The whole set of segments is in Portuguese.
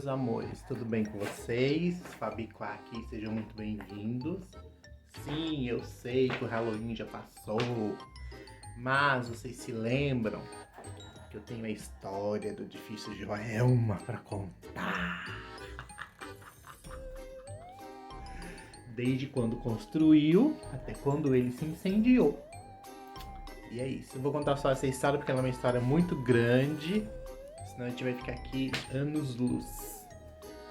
meus amores, tudo bem com vocês? Fabico aqui, sejam muito bem-vindos. Sim, eu sei que o Halloween já passou, mas vocês se lembram que eu tenho a história do edifício Joelma para contar. Desde quando construiu até quando ele se incendiou. E é isso, eu vou contar só essa história porque ela é uma história muito grande. Senão a gente vai ficar aqui anos-luz,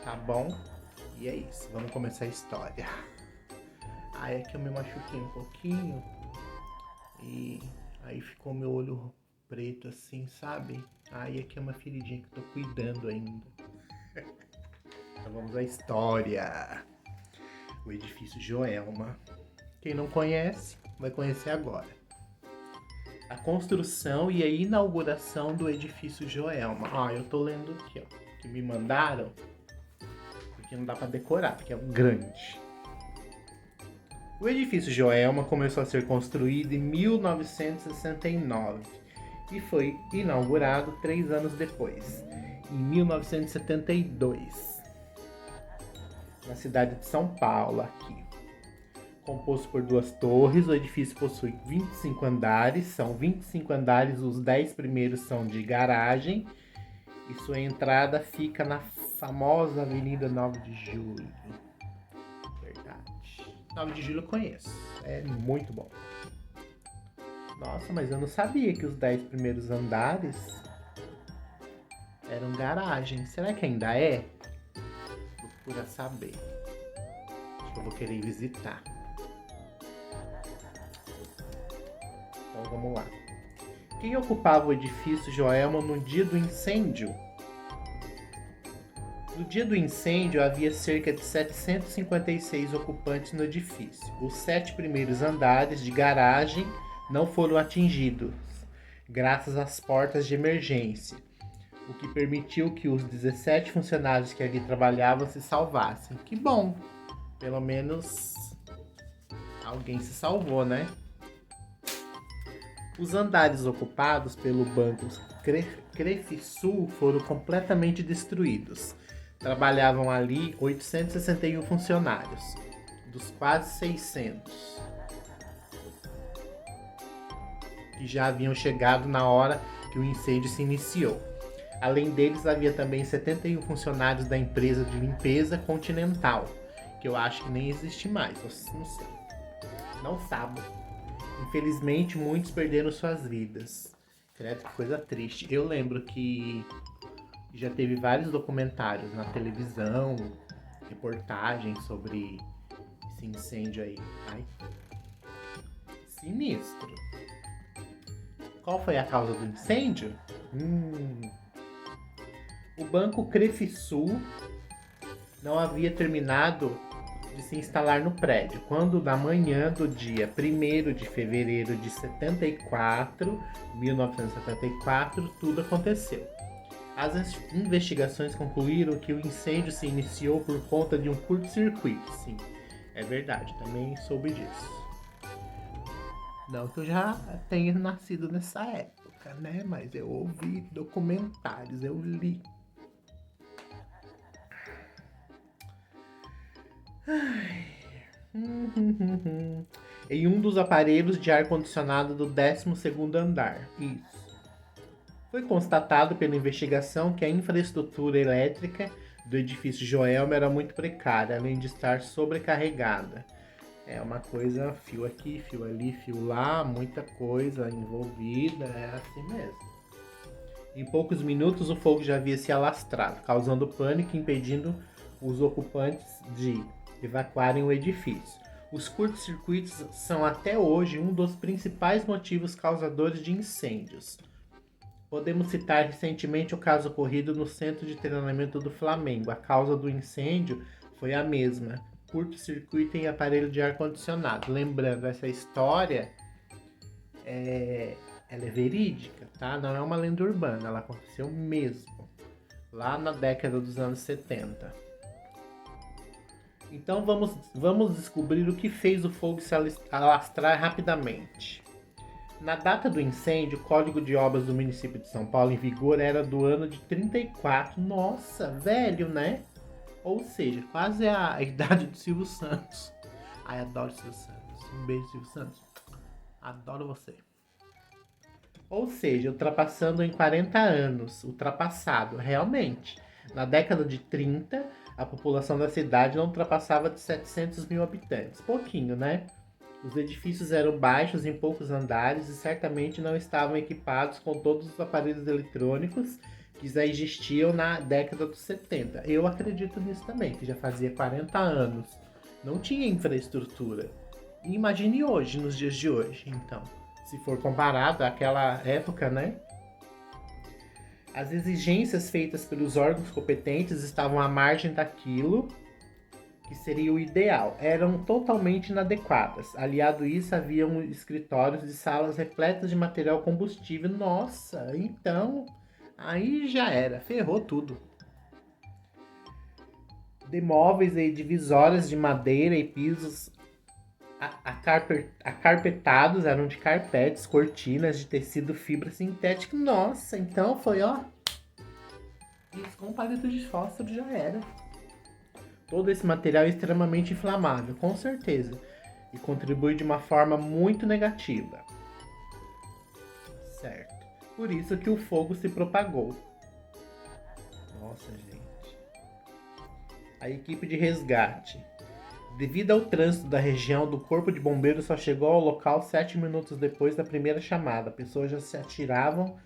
tá bom? E é isso, vamos começar a história. Aí é que eu me machuquei um pouquinho e aí ficou meu olho preto assim, sabe? Aí é que é uma feridinha que eu tô cuidando ainda. Então vamos à história. O edifício Joelma. Quem não conhece, vai conhecer agora. A construção e a inauguração do edifício Joelma. Eu tô lendo aqui, ó, que me mandaram, porque não dá pra decorar, porque é grande. O edifício Joelma começou a ser construído em 1969 e foi inaugurado 3 anos depois, em 1972, na cidade de São Paulo, aqui. Composto por 2 torres, o edifício possui 25 andares, são 25 andares, os 10 primeiros são de garagem, e sua entrada fica na famosa Avenida 9 de Julho. Verdade. 9 de Julho eu conheço, é muito bom. Nossa, mas eu não sabia que os 10 primeiros andares eram garagem. Será que ainda é? Vou procurar saber. Acho que eu vou querer visitar. Então vamos lá. Quem ocupava o edifício Joelma no dia do incêndio? No dia do incêndio havia cerca de 756 ocupantes no edifício. Os 7 primeiros andares de garagem não foram atingidos, graças às portas de emergência, o que permitiu que os 17 funcionários que ali trabalhavam se salvassem. Que bom! Pelo menos alguém se salvou, né? Os andares ocupados pelo Banco Crefisul foram completamente destruídos. Trabalhavam ali 861 funcionários, dos quase 600 que já haviam chegado na hora que o incêndio se iniciou. Além deles, havia também 71 funcionários da empresa de limpeza Continental, que eu acho que nem existe mais, não sei. Não sabe. Infelizmente, muitos perderam suas vidas. Credo, que coisa triste. Eu lembro que já teve vários documentários na televisão, reportagens sobre esse incêndio aí. Ai, sinistro. Qual foi a causa do incêndio? O Banco Crefisul não havia terminado de se instalar no prédio, quando na manhã do dia 1º de fevereiro de 1974, tudo aconteceu. As investigações concluíram que o incêndio se iniciou por conta de um curto-circuito. Sim, é verdade, também soube disso. Não que eu já tenha nascido nessa época, né? Mas eu ouvi documentários, eu li. Em um dos aparelhos de ar-condicionado do 12º andar. Isso. Foi constatado pela investigação que a infraestrutura elétrica do edifício Joelma era muito precária, além de estar sobrecarregada. É uma coisa, fio aqui, fio ali, fio lá, muita coisa envolvida, é assim mesmo. Em poucos minutos o fogo já havia se alastrado, causando pânico e impedindo os ocupantes de evacuarem o edifício. Os curtos-circuitos são até hoje um dos principais motivos causadores de incêndios. Podemos citar recentemente o caso ocorrido no centro de treinamento do Flamengo. A causa do incêndio foi a mesma: curto-circuito em aparelho de ar-condicionado. Lembrando, essa história ela é verídica, tá? Não é uma lenda urbana, ela aconteceu mesmo, lá na década dos anos 70. Então vamos descobrir o que fez o fogo se alastrar rapidamente. Na data do incêndio, o Código de Obras do município de São Paulo em vigor era do ano de 34. Nossa, velho, né? Ou seja, quase a idade do Silvio Santos. Ai, adoro o Silvio Santos. Um beijo, Silvio Santos. Adoro você. Ou seja, ultrapassando em 40 anos. Ultrapassado, realmente. Na década de 30, a população da cidade não ultrapassava de 700 mil habitantes. Pouquinho, né? Os edifícios eram baixos em poucos andares e certamente não estavam equipados com todos os aparelhos eletrônicos que já existiam na década dos 70. Eu acredito nisso também, que já fazia 40 anos. Não tinha infraestrutura. E imagine hoje, nos dias de hoje, então. Se for comparado àquela época, né? As exigências feitas pelos órgãos competentes estavam à margem daquilo que seria o ideal, eram totalmente inadequadas. Aliado a isso, haviam escritórios e salas repletas de material combustível. Nossa, então aí já era, ferrou tudo. De móveis e divisórias de madeira e pisos acarpetados, eram de carpetes, cortinas de tecido fibra sintética. Nossa, então foi, ó, isso com palito de fósforo já era. Todo esse material é extremamente inflamável, com certeza, e contribui de uma forma muito negativa. Certo. Por isso que o fogo se propagou. Nossa, gente. A equipe de resgate. Devido ao trânsito da região, do corpo de bombeiros só chegou ao local 7 minutos depois da primeira chamada. Pessoas já se atiravam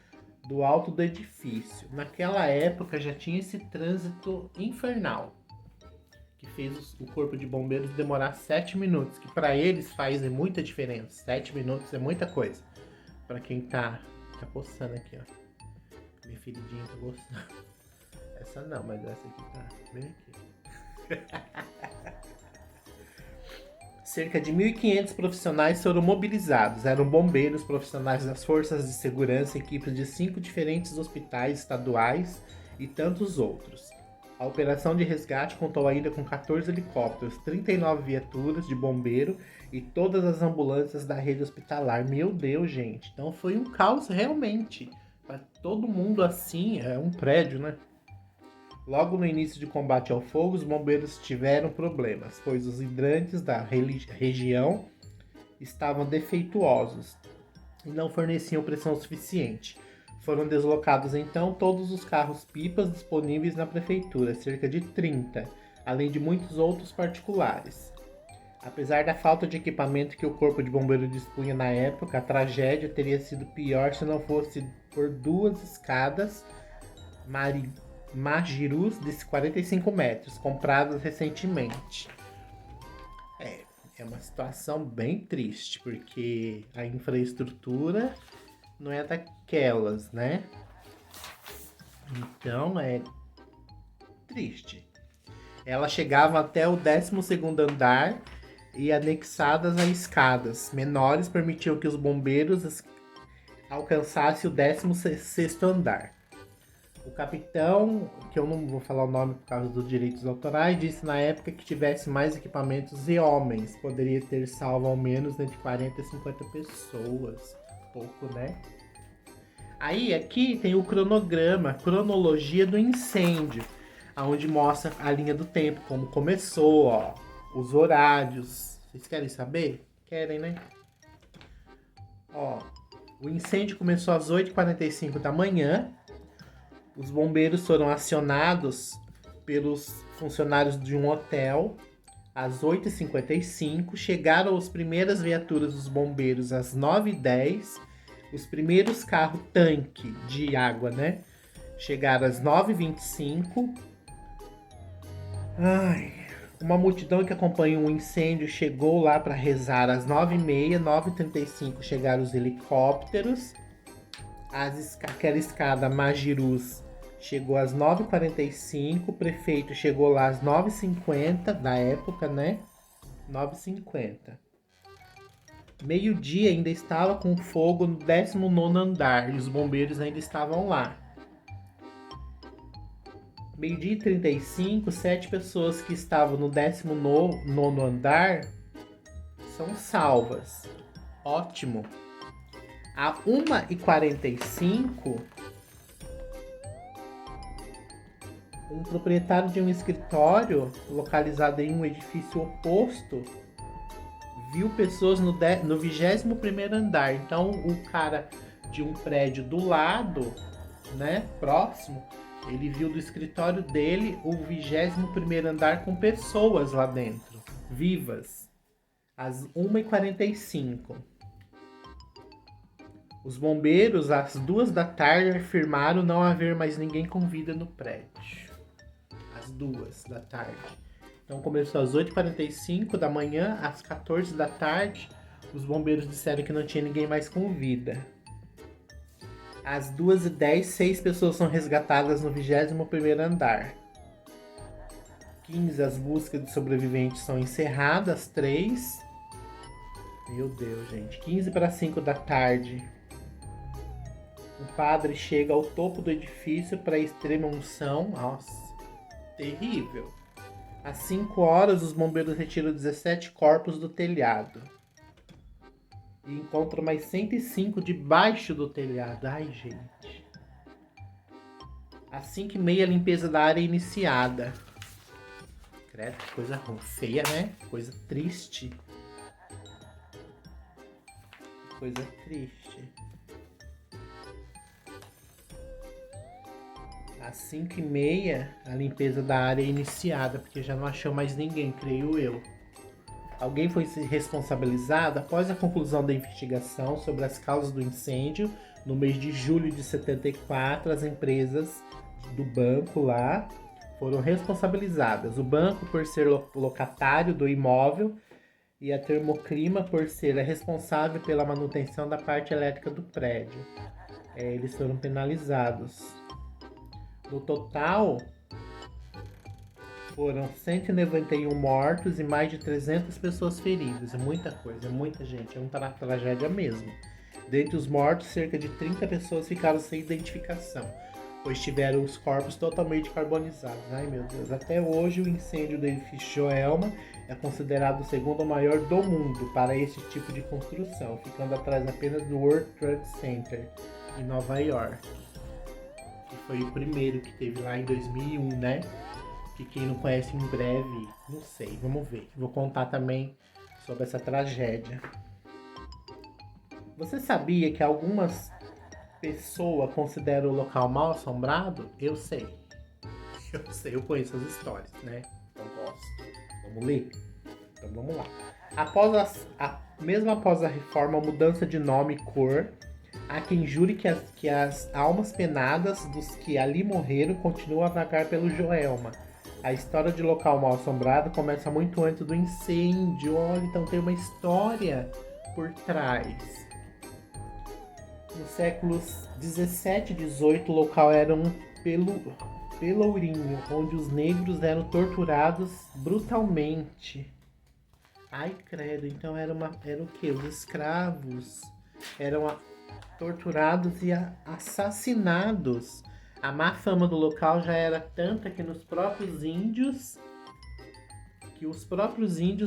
do alto do edifício. Naquela época já tinha esse trânsito infernal, que fez o corpo de bombeiros demorar 7 minutos, que para eles faz muita diferença. 7 minutos é muita coisa. Para quem tá coçando aqui, ó. Minha feridinha tá coçando. Essa não, mas essa aqui tá bem aqui. Cerca de 1.500 profissionais foram mobilizados. Eram bombeiros, profissionais das forças de segurança, equipes de 5 diferentes hospitais estaduais e tantos outros. A operação de resgate contou ainda com 14 helicópteros, 39 viaturas de bombeiro e todas as ambulâncias da rede hospitalar. Meu Deus, gente. Então foi um caos realmente. Para todo mundo assim, é um prédio, né? Logo no início de combate ao fogo, os bombeiros tiveram problemas, pois os hidrantes da região estavam defeituosos e não forneciam pressão suficiente. Foram deslocados então todos os carros-pipas disponíveis na prefeitura, cerca de 30, além de muitos outros particulares. Apesar da falta de equipamento que o corpo de bombeiro dispunha na época, a tragédia teria sido pior se não fosse por 2 escadas Magirus de 45 metros, compradas recentemente. É uma situação bem triste, porque a infraestrutura não é daquelas, né? Então é triste. Elas chegavam até o 12º andar e anexadas a escadas menores permitiam que os bombeiros alcançassem o 16º andar. O capitão, que eu não vou falar o nome por causa dos direitos autorais, disse na época que tivesse mais equipamentos e homens, poderia ter salvo ao menos entre 40 e 50 pessoas. Pouco, né? Aí aqui tem o cronograma, cronologia do incêndio, onde mostra a linha do tempo, como começou, ó, os horários. Vocês querem saber? Querem, né? Ó, o incêndio começou às 8h45 da manhã. Os bombeiros foram acionados pelos funcionários de um hotel às 8h55. Chegaram as primeiras viaturas dos bombeiros às 9h10. Os primeiros carros-tanque de água, né? Chegaram às 9h25. Uma multidão que acompanhou o incêndio chegou lá para rezar às 9h30. 9h35 chegaram os helicópteros. Aquela escada Magirus chegou às 9h45, o prefeito chegou lá às 9h50 da época, né? 9h50. Meio-dia ainda estava com fogo no 19º andar e os bombeiros ainda estavam lá. Meio-dia e 35, 7 pessoas que estavam no 19º andar são salvas. Ótimo. À 1h45, um proprietário de um escritório localizado em um edifício oposto viu pessoas no 21º andar. Então, o cara de um prédio do lado, né, próximo, ele viu do escritório dele o 21º andar com pessoas lá dentro, vivas, às 1h45. Os bombeiros, às 2 da tarde, afirmaram não haver mais ninguém com vida no prédio. Às 2 da tarde. Então começou às 8h45 da manhã, às 14 da tarde, os bombeiros disseram que não tinha ninguém mais com vida. Às 2h10, 6 pessoas são resgatadas no 21º andar. 15, as buscas de sobreviventes são encerradas, 3. Meu Deus, gente. 15 para 5 da tarde. O padre chega ao topo do edifício para a extrema unção. Nossa, terrível. Às 5 horas, os bombeiros retiram 17 corpos do telhado. E encontram mais 105 debaixo do telhado. Ai, gente. Às 5h30, a limpeza da área é iniciada. Credo, que coisa feia, né? Coisa triste. Coisa triste. Às 5h30, a limpeza da área é iniciada, porque já não achou mais ninguém, creio eu. Alguém foi responsabilizado após a conclusão da investigação sobre as causas do incêndio. No mês de julho de 74, as empresas do banco lá foram responsabilizadas. O banco por ser locatário do imóvel e a Termoclima por ser a responsável pela manutenção da parte elétrica do prédio. Eles foram penalizados. No total, foram 191 mortos e mais de 300 pessoas feridas. É muita coisa, é muita gente, é uma tragédia mesmo. Dentre os mortos, cerca de 30 pessoas ficaram sem identificação, pois tiveram os corpos totalmente carbonizados. Ai, meu Deus, até hoje o incêndio do edifício Joelma é considerado o segundo maior do mundo para esse tipo de construção, ficando atrás apenas do World Trade Center, em Nova York. Que foi o primeiro que teve lá em 2001, né? Que quem não conhece, em breve, não sei, vamos ver. Vou contar também sobre essa tragédia. Você sabia que algumas pessoas consideram o local mal assombrado? Eu sei. Eu conheço as histórias, né? Eu gosto. Vamos ler? Então vamos lá. Mesmo após a reforma, mudança de nome e cor, há quem jure que as almas penadas dos que ali morreram continuam a vagar pelo Joelma. A história de local mal assombrado começa muito antes do incêndio. Olha, então tem uma história por trás. Nos séculos 17 e 18, o local era um pelourinho, onde os negros eram torturados brutalmente. Ai, credo, então era o quê? Os escravos eram torturados e assassinados. A má fama do local já era tanta que os próprios índios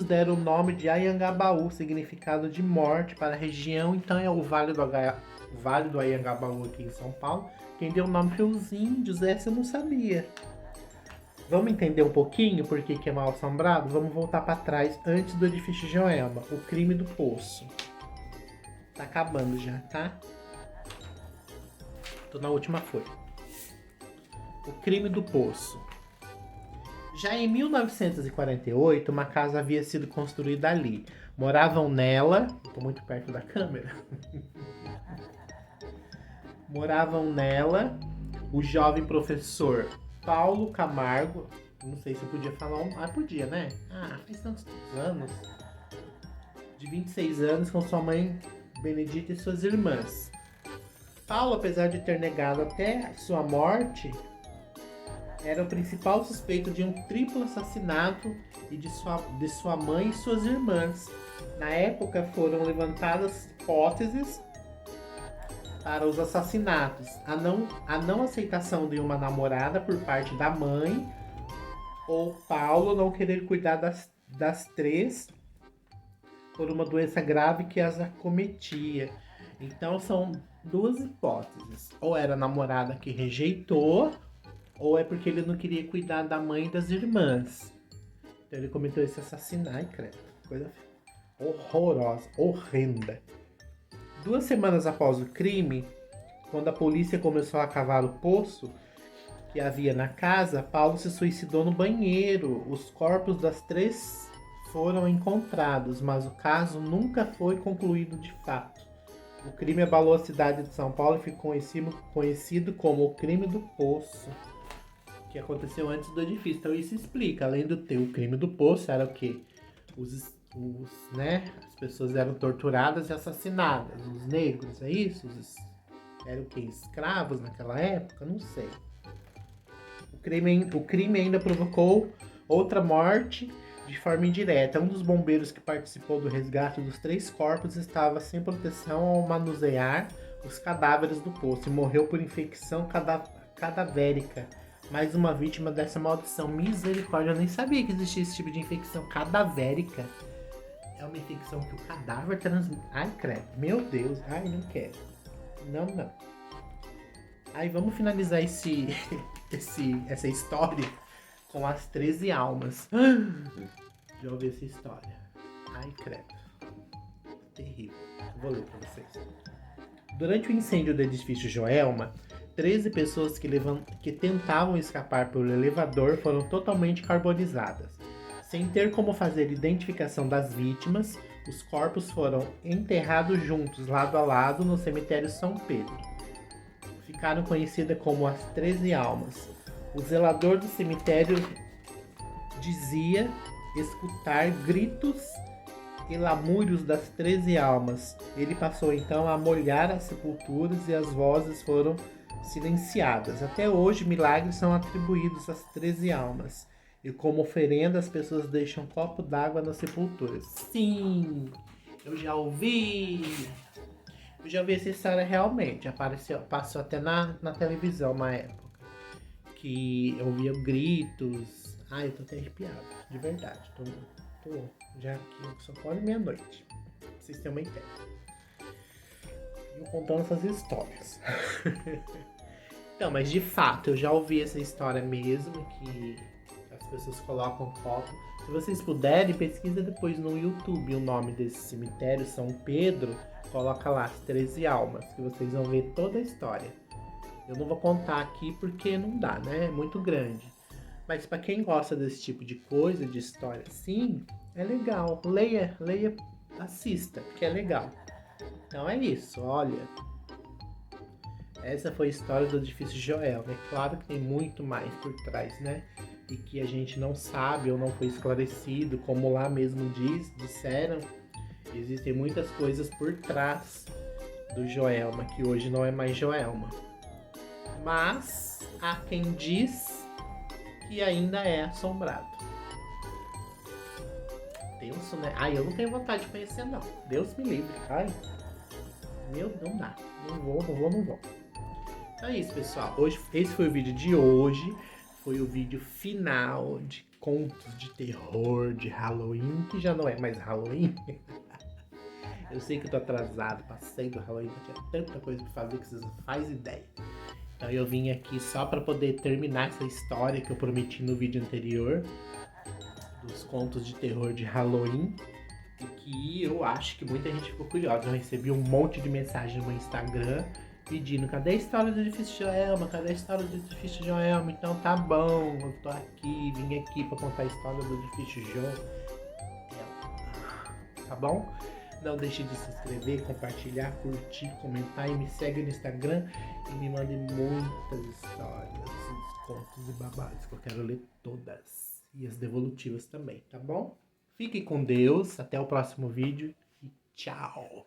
deram o nome de Anhangabaú, significado de morte para a região. Então é o Vale do Anhangabaú aqui em São Paulo. Quem deu o nome foi os índios, essa eu não sabia. Vamos entender um pouquinho por que é mal assombrado? Vamos voltar para trás, antes do edifício Joelma, o crime do poço. Tá acabando já, tá? Tô na última folha. O crime do poço. Já em 1948, uma casa havia sido construída ali. Moravam nela... Estou muito perto da câmera. Moravam nela o jovem professor Paulo Camargo. Não sei se eu podia falar... podia, né? Faz tantos anos. De 26 anos, com sua mãe Benedita e suas irmãs. Paulo, apesar de ter negado até sua morte, era o principal suspeito de um triplo assassinato e de sua mãe e suas irmãs. Na época foram levantadas hipóteses para os assassinatos. A não aceitação de uma namorada por parte da mãe, ou Paulo não querer cuidar das três por uma doença grave que as acometia. Então são duas hipóteses. Ou era a namorada que rejeitou, ou é porque ele não queria cuidar da mãe e das irmãs. Então ele cometeu esse assassinato. Ai, credo. Coisa horrorosa, horrenda. 2 semanas após o crime, quando a polícia começou a cavar o poço que havia na casa, Paulo se suicidou no banheiro. Os corpos das 3 foram encontrados, mas o caso nunca foi concluído de fato. O crime abalou a cidade de São Paulo e ficou conhecido como o crime do poço, que aconteceu antes do edifício. Então isso explica, além do ter o crime do poço, era o quê? As pessoas eram torturadas e assassinadas. Os negros, é isso? Eram o quê? Escravos naquela época? Não sei. O crime ainda provocou outra morte de forma indireta. Um dos bombeiros que participou do resgate dos 3 corpos estava sem proteção ao manusear os cadáveres do poço e morreu por infecção cadavérica. Mais uma vítima dessa maldição. Misericórdia, eu nem sabia que existia esse tipo de infecção cadavérica. É uma infecção que o cadáver transmite. Ai, credo. Meu Deus. Ai, não quero. Não. Aí vamos finalizar essa história com as 13 almas. Já ouvi essa história. Ai, credo. Terrível. Vou ler pra vocês. Durante o incêndio do edifício Joelma, 13 pessoas que tentavam escapar pelo elevador foram totalmente carbonizadas. Sem ter como fazer identificação das vítimas, os corpos foram enterrados juntos, lado a lado, no cemitério São Pedro. Ficaram conhecidas como as 13 almas. O zelador do cemitério dizia escutar gritos e lamúrios das 13 almas. Ele passou então a molhar as sepulturas e as vozes foram silenciadas. Até hoje, milagres são atribuídos às 13 almas. E como oferenda, as pessoas deixam um copo d'água nas sepulturas. Sim, eu já ouvi essa história realmente. Passou até na televisão uma época. Que eu ouvia gritos. Ai, eu tô até arrepiado, de verdade. Tô já aqui, só quase meia-noite. Pra vocês terem uma ideia. Eu contando essas histórias. Então, mas de fato, eu já ouvi essa história mesmo, que as pessoas colocam copo. Se vocês puderem, pesquisa depois no YouTube o nome desse cemitério, São Pedro. Coloca lá as 13 almas, que vocês vão ver toda a história. Eu não vou contar aqui porque não dá, né? É muito grande. Mas para quem gosta desse tipo de coisa, de história assim, é legal. Leia, assista, porque é legal. Então é isso, olha. Essa foi a história do edifício Joelma. É claro que tem muito mais por trás, né? E que a gente não sabe ou não foi esclarecido, como lá mesmo disseram. Existem muitas coisas por trás do Joelma, que hoje não é mais Joelma. Mas há quem diz que ainda é assombrado. Tenso, né? Ai, eu não tenho vontade de conhecer, não. Deus me livre. Ai, meu, não dá. Não vou. Então é isso, pessoal. Esse foi o vídeo de hoje. Foi o vídeo final de contos de terror de Halloween, que já não é mais Halloween. Eu sei que eu tô atrasado, passei do Halloween, tinha tanta coisa pra fazer que vocês não fazem ideia. Então eu vim aqui só pra poder terminar essa história que eu prometi no vídeo anterior, dos contos de terror de Halloween, e que eu acho que muita gente ficou curiosa. Eu recebi um monte de mensagem no meu Instagram pedindo: cadê a história do edifício Joelma? Cadê a história do edifício Joelma? Então tá bom, eu tô aqui, vim aqui pra contar a história do edifício Joelma. Tá bom? Não deixe de se inscrever, compartilhar, curtir, comentar e me segue no Instagram e me mande muitas histórias, contos e babados, que eu quero ler todas. E as devolutivas também, tá bom? Fiquem com Deus, até o próximo vídeo e tchau!